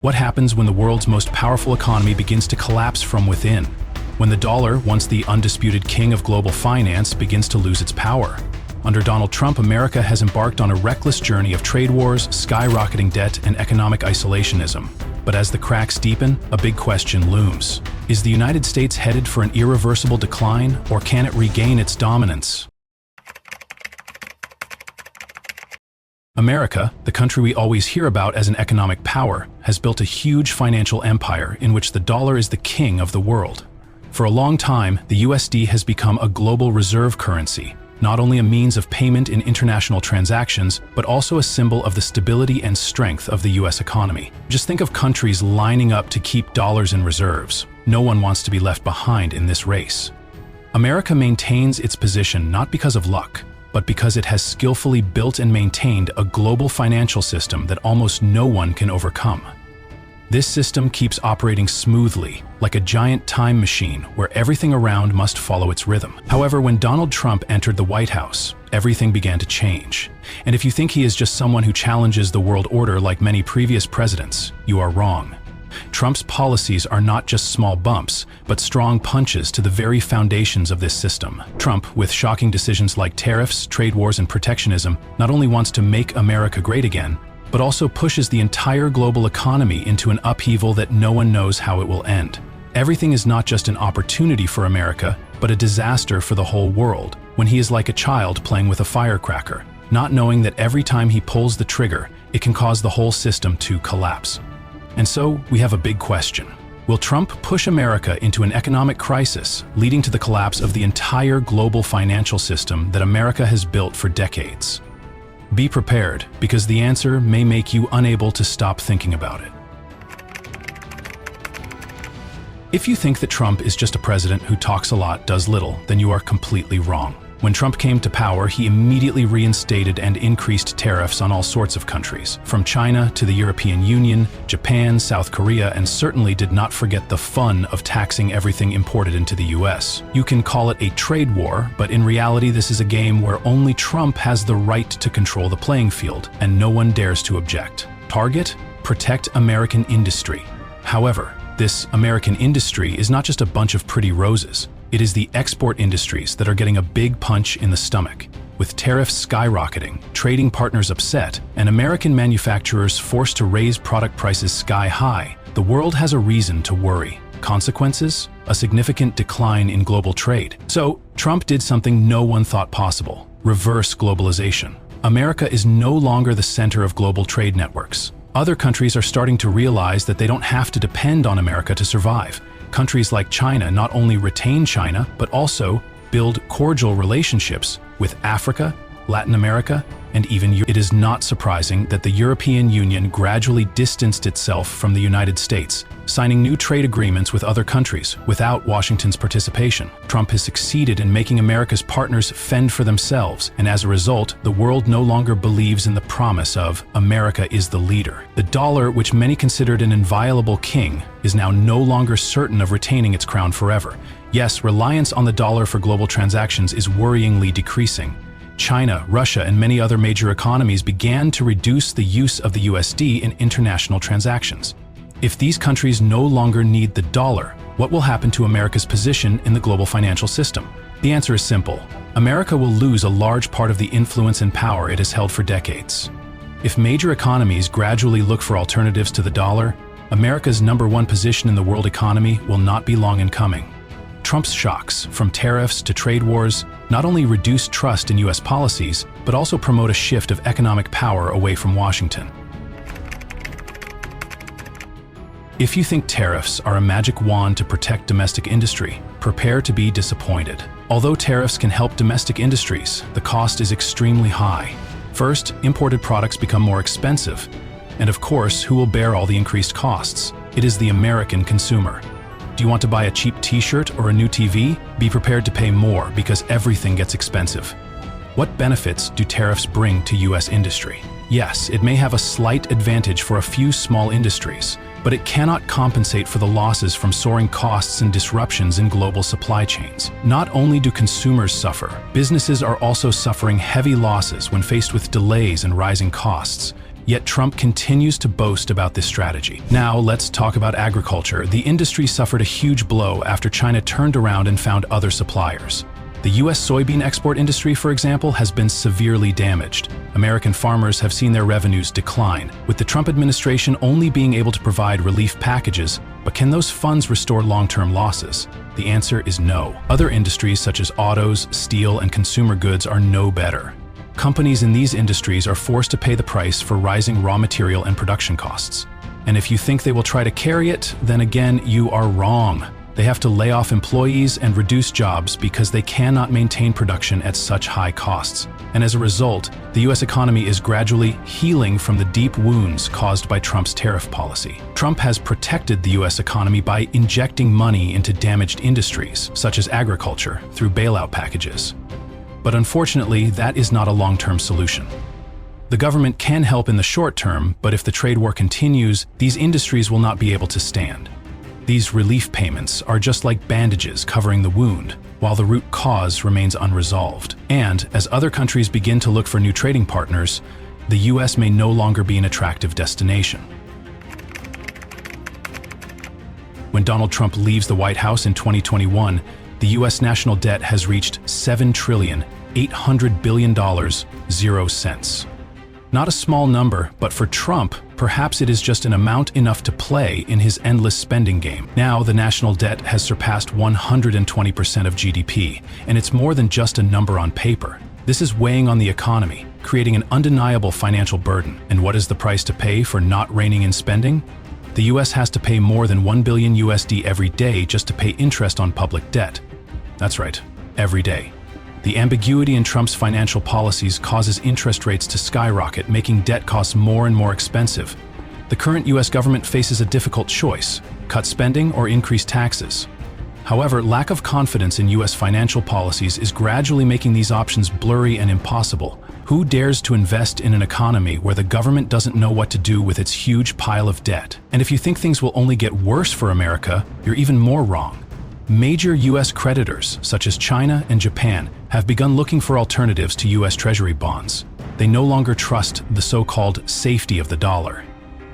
What happens when the world's most powerful economy begins to collapse from within? When the dollar, once the undisputed king of global finance, begins to lose its power? Under Donald Trump, America has embarked on a reckless journey of trade wars, skyrocketing debt, and economic isolationism. But as the cracks deepen, a big question looms. Is the United States headed for an irreversible decline, or can it regain its dominance? America, the country we always hear about as an economic power, has built a huge financial empire in which the dollar is the king of the world. For a long time, the USD has become a global reserve currency, not only a means of payment in international transactions, but also a symbol of the stability and strength of the US economy. Just think of countries lining up to keep dollars in reserves. No one wants to be left behind in this race. America maintains its position not because of luck, but because it has skillfully built and maintained a global financial system that almost no one can overcome. This system keeps operating smoothly, like a giant time machine where everything around must follow its rhythm. However, when Donald Trump entered the White House, everything began to change. And if you think he is just someone who challenges the world order like many previous presidents, you are wrong. Trump's policies are not just small bumps, but strong punches to the very foundations of this system. Trump, with shocking decisions like tariffs, trade wars, and protectionism, not only wants to make America great again, but also pushes the entire global economy into an upheaval that no one knows how it will end. Everything is not just an opportunity for America, but a disaster for the whole world, when he is like a child playing with a firecracker, not knowing that every time he pulls the trigger, it can cause the whole system to collapse. And so, we have a big question. Will Trump push America into an economic crisis, leading to the collapse of the entire global financial system that America has built for decades? Be prepared, because the answer may make you unable to stop thinking about it. If you think that Trump is just a president who talks a lot, does little, then you are completely wrong. When Trump came to power, he immediately reinstated and increased tariffs on all sorts of countries, from China to the European Union, Japan, South Korea, and certainly did not forget the fun of taxing everything imported into the US. You can call it a trade war, but in reality this is a game where only Trump has the right to control the playing field, and no one dares to object. Target: protect American industry. However, this American industry is not just a bunch of pretty roses. It is the export industries that are getting a big punch in the stomach. With tariffs skyrocketing, trading partners upset, and American manufacturers forced to raise product prices sky high, the world has a reason to worry. Consequences? A significant decline in global trade. So, Trump did something no one thought possible: reverse globalization. America is no longer the center of global trade networks. Other countries are starting to realize that they don't have to depend on America to survive. Countries like China not only retain China, but also build cordial relationships with Africa, Latin America, and even Europe. It is not surprising that the European Union gradually distanced itself from the United States, signing new trade agreements with other countries without Washington's participation. Trump has succeeded in making America's partners fend for themselves, and as a result, the world no longer believes in the promise of America is the leader. The dollar, which many considered an inviolable king, is now no longer certain of retaining its crown forever. Yes, reliance on the dollar for global transactions is worryingly decreasing. China, Russia, and many other major economies began to reduce the use of the USD in international transactions. If these countries no longer need the dollar, what will happen to America's position in the global financial system? The answer is simple. America will lose a large part of the influence and power it has held for decades. If major economies gradually look for alternatives to the dollar, America's #1 position in the world economy will not be long in coming. Trump's shocks, from tariffs to trade wars, not only reduce trust in US policies, but also promote a shift of economic power away from Washington. If you think tariffs are a magic wand to protect domestic industry, prepare to be disappointed. Although tariffs can help domestic industries, the cost is extremely high. First, imported products become more expensive. And of course, who will bear all the increased costs? It is the American consumer. Do you want to buy a cheap t-shirt or a new TV? Be prepared to pay more because everything gets expensive. What benefits do tariffs bring to US industry? Yes, it may have a slight advantage for a few small industries, but it cannot compensate for the losses from soaring costs and disruptions in global supply chains. Not only do consumers suffer, businesses are also suffering heavy losses when faced with delays and rising costs. Yet Trump continues to boast about this strategy. Now let's talk about agriculture. The industry suffered a huge blow after China turned around and found other suppliers. The U.S. soybean export industry, for example, has been severely damaged. American farmers have seen their revenues decline, with the Trump administration only being able to provide relief packages. But can those funds restore long-term losses? The answer is no. Other industries such as autos, steel, and consumer goods are no better. Companies in these industries are forced to pay the price for rising raw material and production costs. And if you think they will try to carry it, then again, you are wrong. They have to lay off employees and reduce jobs because they cannot maintain production at such high costs. And as a result, the U.S. economy is gradually healing from the deep wounds caused by Trump's tariff policy. Trump has protected the U.S. economy by injecting money into damaged industries, such as agriculture, through bailout packages. But unfortunately, that is not a long-term solution. The government can help in the short term, but if the trade war continues, these industries will not be able to stand. These relief payments are just like bandages covering the wound, while the root cause remains unresolved. And as other countries begin to look for new trading partners, the U.S. may no longer be an attractive destination. When Donald Trump leaves the White House in 2021, the U.S. national debt has reached $7,800 billion, 0 cents. Not a small number, but for Trump, perhaps it is just an amount enough to play in his endless spending game. Now, the national debt has surpassed 120% of GDP, and it's more than just a number on paper. This is weighing on the economy, creating an undeniable financial burden. And what is the price to pay for not reining in spending? The U.S. has to pay more than $1 billion USD every day just to pay interest on public debt. That's right, every day. The ambiguity in Trump's financial policies causes interest rates to skyrocket, making debt costs more and more expensive. The current U.S. government faces a difficult choice: cut spending or increase taxes. However, lack of confidence in U.S. financial policies is gradually making these options blurry and impossible. Who dares to invest in an economy where the government doesn't know what to do with its huge pile of debt? And if you think things will only get worse for America, you're even more wrong. Major U.S. creditors, such as China and Japan, have begun looking for alternatives to U.S. Treasury bonds. They no longer trust the so-called safety of the dollar.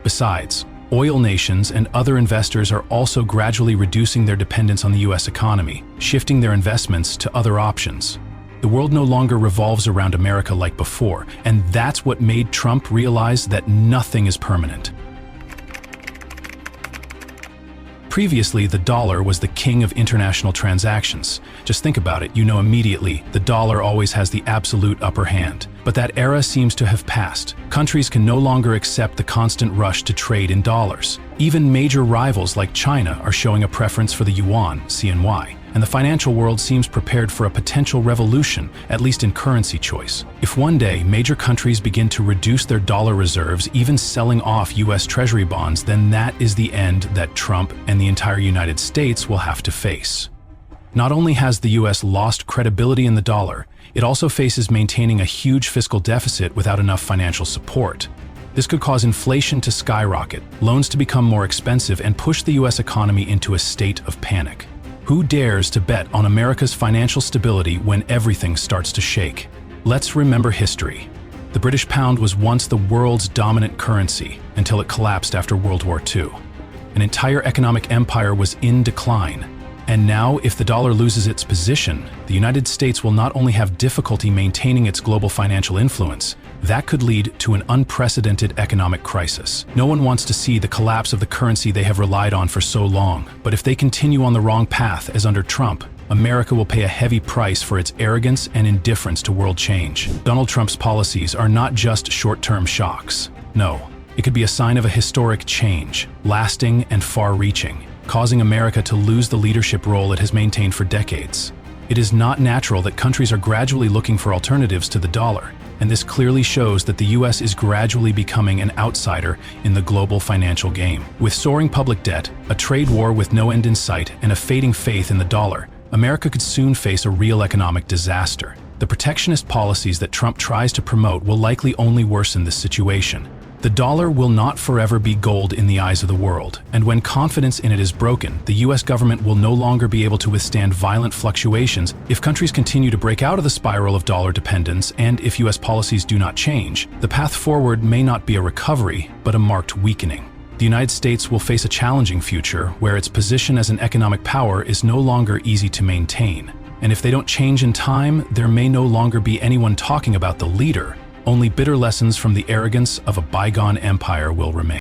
Besides, oil nations and other investors are also gradually reducing their dependence on the U.S. economy, shifting their investments to other options. The world no longer revolves around America like before, and that's what made Trump realize that nothing is permanent. Previously, the dollar was the king of international transactions. Just think about it, you know immediately, the dollar always has the absolute upper hand. But that era seems to have passed. Countries can no longer accept the constant rush to trade in dollars. Even major rivals like China are showing a preference for the yuan, CNY. And the financial world seems prepared for a potential revolution, at least in currency choice. If one day major countries begin to reduce their dollar reserves, even selling off U.S. Treasury bonds, then that is the end that Trump and the entire United States will have to face. Not only has the U.S. lost credibility in the dollar, it also faces maintaining a huge fiscal deficit without enough financial support. This could cause inflation to skyrocket, loans to become more expensive, and push the U.S. economy into a state of panic. Who dares to bet on America's financial stability when everything starts to shake? Let's remember history. The British pound was once the world's dominant currency until it collapsed after World War II. An entire economic empire was in decline. And now, if the dollar loses its position, the United States will not only have difficulty maintaining its global financial influence, that could lead to an unprecedented economic crisis. No one wants to see the collapse of the currency they have relied on for so long, but if they continue on the wrong path as under Trump, America will pay a heavy price for its arrogance and indifference to world change. Donald Trump's policies are not just short-term shocks. No, it could be a sign of a historic change, lasting and far-reaching, causing America to lose the leadership role it has maintained for decades. It is not natural that countries are gradually looking for alternatives to the dollar, and this clearly shows that the U.S. is gradually becoming an outsider in the global financial game. With soaring public debt, a trade war with no end in sight, and a fading faith in the dollar, America could soon face a real economic disaster. The protectionist policies that Trump tries to promote will likely only worsen this situation. The The dollar will not forever be gold in the eyes of the world, and when confidence in it is broken, the US government will no longer be able to withstand violent fluctuations if countries continue to break out of the spiral of dollar dependence, and if US policies do not change. The path forward may not be a recovery, but a marked weakening. The United States will face a challenging future where its position as an economic power is no longer easy to maintain. And if they don't change in time, there may no longer be anyone talking about the leader. Only bitter lessons from the arrogance of a bygone empire will remain.